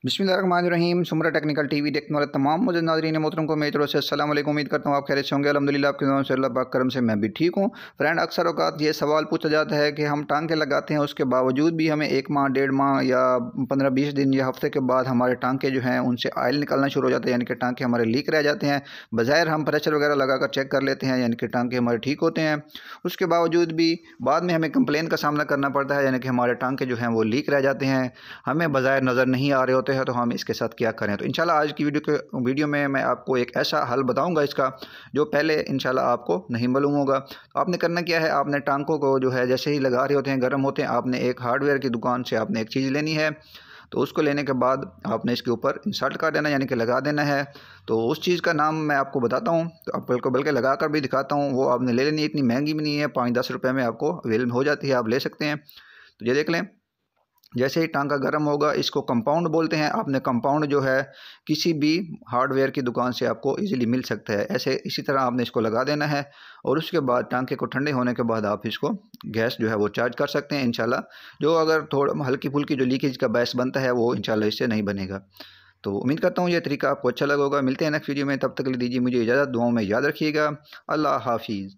बिस्मिल्लाहिर्रहमानिर्रहीम। सुमरा technical TV देखने वाले तमाम मुझे नाज़रीन मोहतरम को मेरी तरफ से अस्सलाम वालेकुम। उम्मीद करता हूँ आप खैरियत से होंगे। अल्हम्दुलिल्लाह आपके दुआओं से, अल्लाह पाक करम से मैं भी ठीक हूँ। फ्रेंड, अक्सर औक़ात ये सवाल पूछा जाता है कि हम टांके लगाते हैं, उसके बावजूद भी हमें 1 माह, 1.5 माह या 15-20 दिन या हफ़्ते के बाद हमारे टांके जो हैं उनसे ऑयल निकलना शुरू हो जाता है, यानी कि टांके हमारे लीक रह जाते हैं। बज़ाहिर हम प्रेशर वगैरह लगाकर चेक कर लेते हैं, यानी कि टांके हमारे ठीक होते हैं। उसके बावजूद भी बाद में हमें कंप्लेन का सामना करना पड़ता है, यानी कि हमारे टांके जो हैं वो लीक रह जाते हैं, हमें बज़ाहिर नज़र नहीं आ रहे होते हैं। तो हम इसके साथ क्या करें? तो इंशाल्लाह आज की वीडियो में मैं आपको एक ऐसा हल बताऊंगा इसका, जो पहले इंशाल्लाह आपको नहीं मालूम होगा। तो आपने करना क्या है, आपने टांकों को जो है जैसे ही लगा रहे होते हैं, गर्म होते हैं, आपने एक हार्डवेयर की दुकान से आपने एक चीज़ लेनी है। तो उसको लेने के बाद आपने इसके ऊपर इंसर्ट कर देना, यानी कि लगा देना है। तो उस चीज़ का नाम मैं आपको बताता हूँ, तो आप बल्कि लगा कर भी दिखाता हूँ। वो आपने ले लेनी है, इतनी महंगी भी नहीं है, 5-10 रुपये में आपको अवेलेबल हो जाती है, आप ले सकते हैं। तो ये देख लें, जैसे ही टांका गर्म होगा, इसको कंपाउंड बोलते हैं। आपने कंपाउंड जो है किसी भी हार्डवेयर की दुकान से आपको इजीली मिल सकता है। ऐसे इसी तरह आपने इसको लगा देना है और उसके बाद टांके को ठंडे होने के बाद आप इसको गैस जो है वो चार्ज कर सकते हैं इंशाल्लाह। जो अगर थोड़ा हल्की फुल्की जो लीकेज का बहस बनता है वो इंशाल्लाह इससे नहीं बनेगा। तो उम्मीद करता हूँ ये तरीका आपको अच्छा लगा होगा। मिलते हैं नेक्स्ट वीडियो में, तब तक के लिए दीजिए मुझे इजाज़त। दुआओं में याद रखिएगा। अल्लाह हाफिज़।